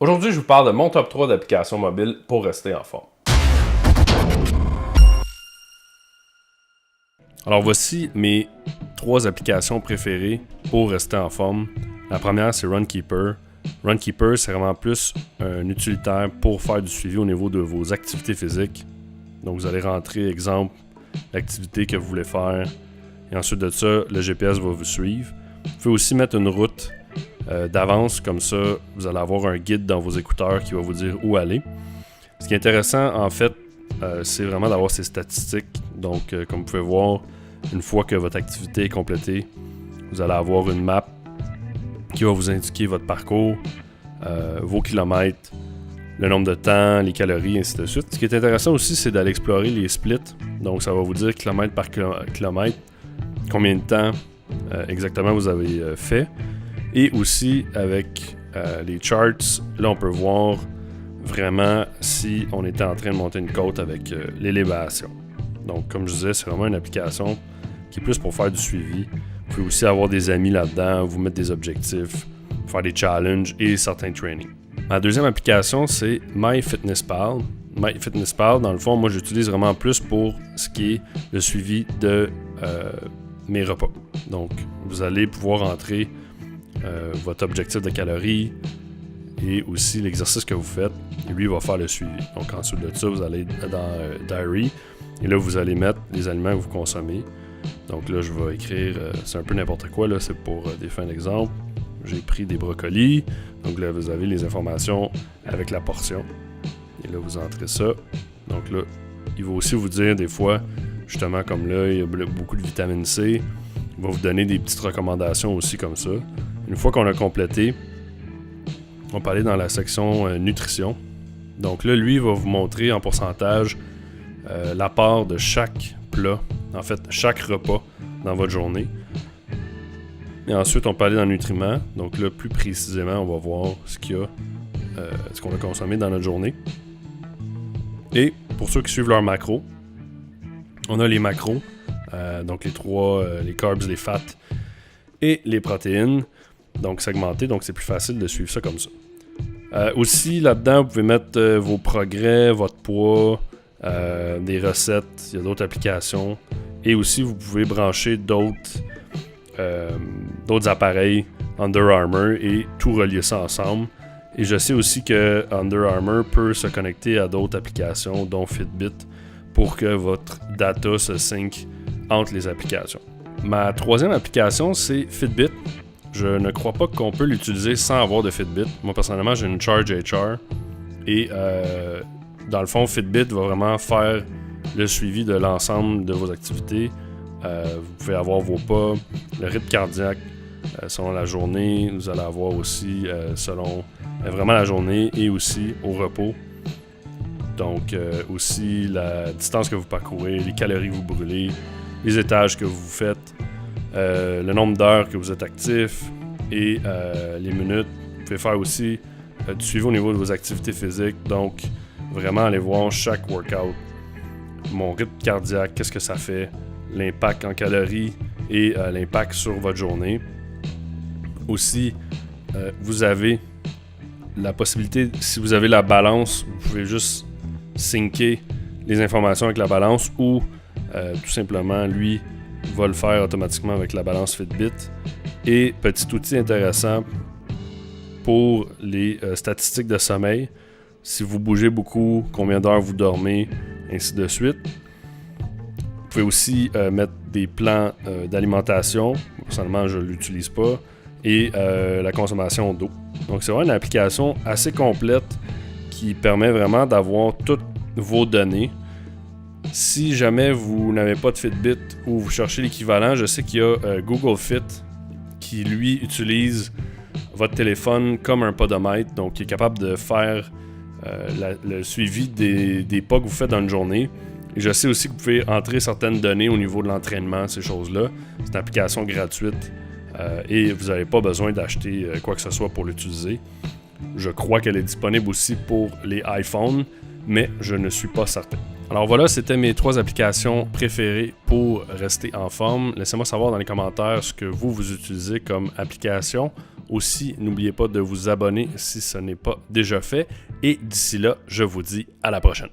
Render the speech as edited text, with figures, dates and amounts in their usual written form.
Aujourd'hui, je vous parle de mon top 3 d'applications mobiles pour rester en forme. Alors voici mes 3 applications préférées pour rester en forme. La première, c'est Runkeeper. Runkeeper, c'est vraiment plus un utilitaire pour faire du suivi au niveau de vos activités physiques. Donc vous allez rentrer, exemple, l'activité que vous voulez faire. Et ensuite de ça, le GPS va vous suivre. Vous pouvez aussi mettre une route d'avance, comme ça, vous allez avoir un guide dans vos écouteurs qui va vous dire où aller. Ce qui est intéressant, en fait, c'est vraiment d'avoir ces statistiques. Donc, comme vous pouvez voir, une fois que votre activité est complétée, vous allez avoir une map qui va vous indiquer votre parcours, vos kilomètres, le nombre de temps, les calories, ainsi de suite. Ce qui est intéressant aussi, c'est d'aller explorer les splits. Donc, ça va vous dire kilomètre par kilomètre, combien de temps exactement vous avez fait. Et aussi, avec les charts, là, on peut voir vraiment si on était en train de monter une côte avec l'élévation. Donc, comme je disais, c'est vraiment une application qui est plus pour faire du suivi. Vous pouvez aussi avoir des amis là-dedans, vous mettre des objectifs, faire des challenges et certains trainings. Ma deuxième application, c'est MyFitnessPal. MyFitnessPal, dans le fond, moi, j'utilise vraiment plus pour ce qui est le suivi de mes repas. Donc, vous allez pouvoir entrer votre objectif de calories et aussi l'exercice que vous faites. Et lui, il va faire le suivi. Donc, en dessous de ça, vous allez dans Diary. Et là, vous allez mettre les aliments que vous consommez. Donc là, je vais écrire, c'est un peu n'importe quoi, là, c'est pour des fins d'exemple. J'ai pris des brocolis. Donc là, vous avez les informations avec la portion. Et là, vous entrez ça. Donc là, il va aussi vous dire des fois, justement comme là, il y a beaucoup de vitamine C. Il va vous donner des petites recommandations aussi comme ça. Une fois qu'on a complété, on peut aller dans la section nutrition. Donc là, lui, il va vous montrer en pourcentage l'apport de chaque plat, en fait, chaque repas dans votre journée. Et ensuite, on peut aller dans le nutriment. Donc là, plus précisément, on va voir ce qu'il y a, ce qu'on a consommé dans notre journée. Et pour ceux qui suivent leurs macros, on a les macros, donc les trois, les carbs, les fats et les protéines. Donc segmenté, donc c'est plus facile de suivre ça comme ça. Aussi, là-dedans, vous pouvez mettre vos progrès, votre poids, des recettes, il y a d'autres applications. Et aussi, vous pouvez brancher d'autres appareils Under Armour et tout relier ça ensemble. Et je sais aussi que Under Armour peut se connecter à d'autres applications, dont Fitbit, pour que votre data se sync entre les applications. Ma troisième application, c'est Fitbit. Je ne crois pas qu'on peut l'utiliser sans avoir de Fitbit. Moi, personnellement, j'ai une Charge HR. Et dans le fond, Fitbit va vraiment faire le suivi de l'ensemble de vos activités. Vous pouvez avoir vos pas, le rythme cardiaque selon la journée. Vous allez avoir aussi selon vraiment la journée et aussi au repos. Donc, aussi la distance que vous parcourez, les calories que vous brûlez, les étages que vous faites. Le nombre d'heures que vous êtes actif et les minutes. Vous pouvez faire aussi du suivi au niveau de vos activités physiques. Donc, vraiment aller voir chaque workout, mon rythme cardiaque, qu'est-ce que ça fait, l'impact en calories et l'impact sur votre journée. Aussi, vous avez la possibilité, si vous avez la balance, vous pouvez juste syncer les informations avec la balance ou tout simplement, lui, va le faire automatiquement avec la balance Fitbit. Et petit outil intéressant pour les statistiques de sommeil. Si vous bougez beaucoup, combien d'heures vous dormez, ainsi de suite. Vous pouvez aussi mettre des plans d'alimentation. Personnellement, je ne l'utilise pas. Et la consommation d'eau. Donc, c'est vraiment une application assez complète qui permet vraiment d'avoir toutes vos données. Si jamais vous n'avez pas de Fitbit ou vous cherchez l'équivalent, je sais qu'il y a Google Fit qui, lui, utilise votre téléphone comme un podomètre. Donc, il est capable de faire le suivi des pas que vous faites dans une journée. Et je sais aussi que vous pouvez entrer certaines données au niveau de l'entraînement, ces choses-là. C'est une application gratuite et vous n'avez pas besoin d'acheter quoi que ce soit pour l'utiliser. Je crois qu'elle est disponible aussi pour les iPhones, mais je ne suis pas certain. Alors voilà, c'était mes 3 applications préférées pour rester en forme. Laissez-moi savoir dans les commentaires ce que vous utilisez comme application Aussi, n'oubliez pas de vous abonner si ce n'est pas déjà fait. Et d'ici là, je vous dis à la prochaine.